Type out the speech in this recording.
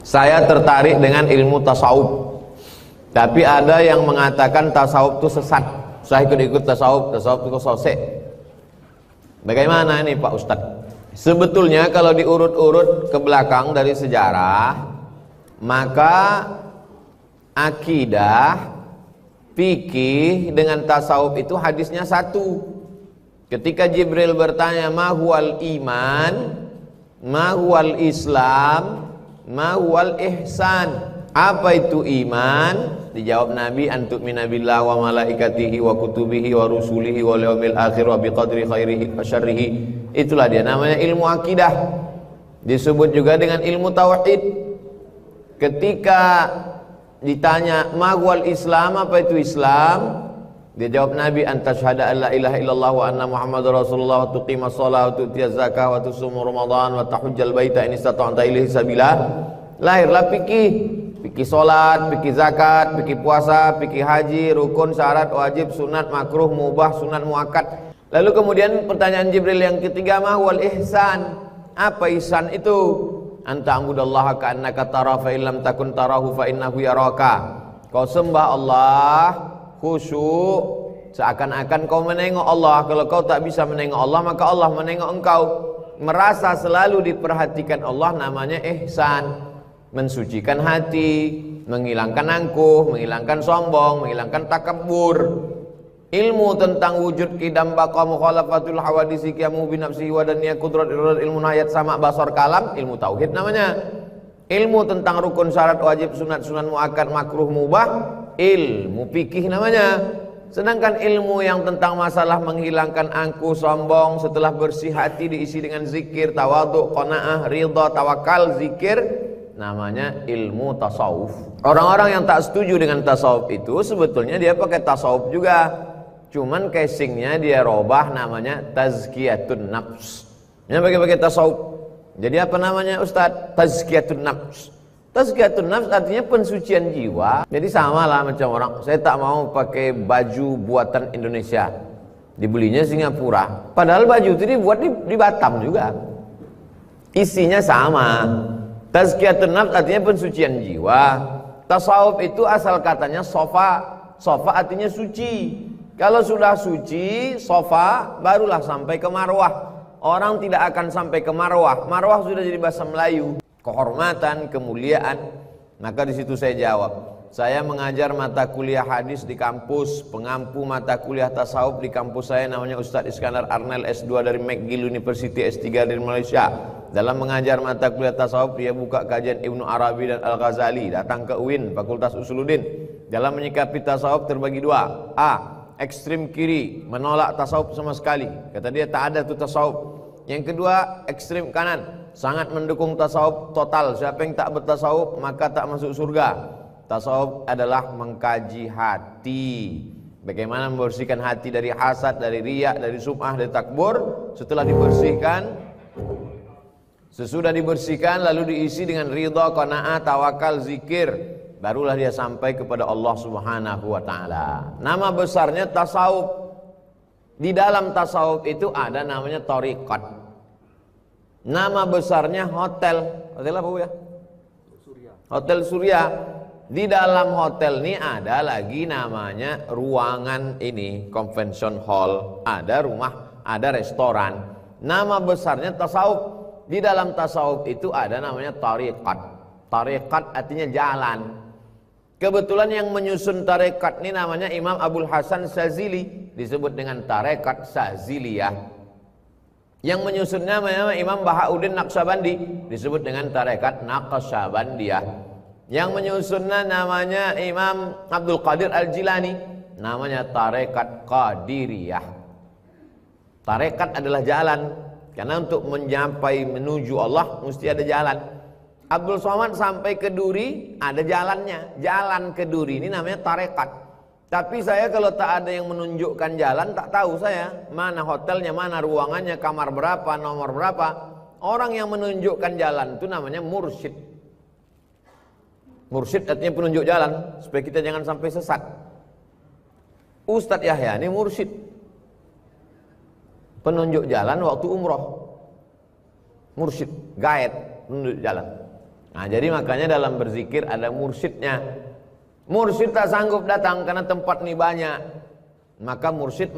Saya tertarik dengan ilmu tasawuf, tapi ada yang mengatakan tasawuf itu sesat. Saya ikut-ikut tasawuf itu sosek. Bagaimana ini Pak Ustadz? Sebetulnya kalau diurut-urut ke belakang dari sejarah, maka akidah, fikih dengan tasawuf itu hadisnya satu. Ketika Jibril bertanya, ma huwal iman, ma huwal islam, ma huwal ihsan, apa itu iman? Dijawab Nabi, antuk minabillah wa malaikatihi wa kutubihi wa rusulihi wa yaumil akhir wa biqadri khairihi wa syarrihi. Itulah dia namanya ilmu akidah. Disebut juga dengan ilmu tauhid. Ketika ditanya ma huwal islam, apa itu Islam? Dia jawab Nabi, antasyhada an la ilaha illallah wa anna muhammadar rasulullah wa tuqimas shalah wa tu'tiyaz zakah wa tusumu ramadan wa tahujjal baita in istata'ta ilaihi sabila. Lahirlah fikih salat, fikih zakat, fikih puasa, fikih haji, rukun, syarat, wajib, sunat, makruh, mubah, sunat muakkad. Lalu kemudian pertanyaan Jibril yang ketiga, ma huwal ihsan? Apa ihsan itu? Anta abudallaha ka'annaka tara fa illam takun tarahu fa innahu yaraka. Kau sembah Allah khusyuk seakan-akan kau menengok Allah. Kalau kau tak bisa menengok Allah, maka Allah menengok engkau. Merasa selalu diperhatikan Allah namanya ihsan. Mensucikan hati, menghilangkan angkuh, menghilangkan sombong, menghilangkan takabbur. Ilmu tentang wujud qidam baqa mukhalafatul hawadisi qiyamu bi nafsihi wa daniyah qudrat irad ilmu hayat sama basar kalam, ilmu tauhid namanya. Ilmu tentang rukun syarat wajib sunat sunan muakkad makruh mubah, ilmu fikih namanya. Sedangkan ilmu yang tentang masalah menghilangkan angkuh sombong setelah bersih hati diisi dengan zikir, tawadhu, qanaah, ridha, tawakal, zikir, namanya ilmu tasawuf. Orang-orang yang tak setuju dengan tasawuf itu sebetulnya dia pakai tasawuf juga, cuman casingnya dia robah namanya tazkiyatun nafs. Dia pakai tasawuf. Jadi apa namanya Ustadz? Tazkiyatun nafs. Tazkiyatun nafs artinya pensucian jiwa. Jadi sama lah macam orang, saya tak mau pakai baju buatan Indonesia, dibelinya Singapura, padahal baju itu dibuat di Batam juga. Isinya sama. Tazkiyatun nafs artinya pensucian jiwa. Tasawuf itu asal katanya sofa. Sofa artinya suci. Kalau sudah suci, sofa, barulah sampai ke marwah. Orang tidak akan sampai ke marwah. Marwah sudah jadi bahasa Melayu, kehormatan, kemuliaan. Maka di situ saya jawab, saya mengajar mata kuliah hadis di kampus, pengampu mata kuliah tasawuf di kampus saya namanya Ustadz Iskandar Arnel S2 dari McGill University, S3 dari Malaysia. Dalam mengajar mata kuliah tasawuf, dia buka kajian Ibnu Arabi dan Al-Ghazali, datang ke UIN, Fakultas Usuluddin. Dalam menyikapi tasawuf terbagi dua. A, ekstrim kiri, menolak tasawuf sama sekali, kata dia tak ada tuh tasawuf. Yang kedua, ekstrim kanan, sangat mendukung tasawuf total. Siapa yang tak bertasawuf maka tak masuk surga. Tasawuf adalah mengkaji hati, bagaimana membersihkan hati dari hasad, dari riya, dari sum'ah, dari takbur. Setelah dibersihkan, sesudah dibersihkan lalu diisi dengan ridha, qanaah, tawakal, zikir, barulah dia sampai kepada Allah Subhanahu wa taala. Nama besarnya tasawuf. Di dalam tasawuf itu ada namanya thariqat. Nama besarnya hotel. Hotel apa Bu ya? Surya. Hotel Surya. Di dalam hotel ini ada lagi namanya ruangan ini, convention hall, ada rumah, ada restoran. Nama besarnya tasawuf. Di dalam tasawuf itu ada namanya thariqat. Thariqat artinya jalan. Kebetulan yang menyusun tarekat ini namanya Imam Abul Hasan Sazili, disebut dengan tarekat Saziliyah. Yang menyusunnya namanya Imam Bahauddin Naqsyabandi, disebut dengan tarekat Naqsyabandiyah. Yang menyusunnya namanya Imam Abdul Qadir Al-Jilani, namanya tarekat Qadiriyah. Tarekat adalah jalan, karena untuk mencapai menuju Allah mesti ada jalan. Abdul Somad sampai ke Duri, ada jalannya. Jalan ke Duri ini namanya tarekat. Tapi saya kalau tak ada yang menunjukkan jalan, tak tahu saya mana hotelnya, mana ruangannya, kamar berapa, nomor berapa. Orang yang menunjukkan jalan itu namanya mursyid. Mursyid artinya penunjuk jalan, supaya kita jangan sampai sesat. Ustadz Yahya ini mursyid, penunjuk jalan waktu umroh. Mursyid, guide, penunjuk jalan. Nah, jadi makanya dalam berzikir ada mursyidnya. Mursyid tak sanggup datang karena tempat ini banyak. Maka mursyid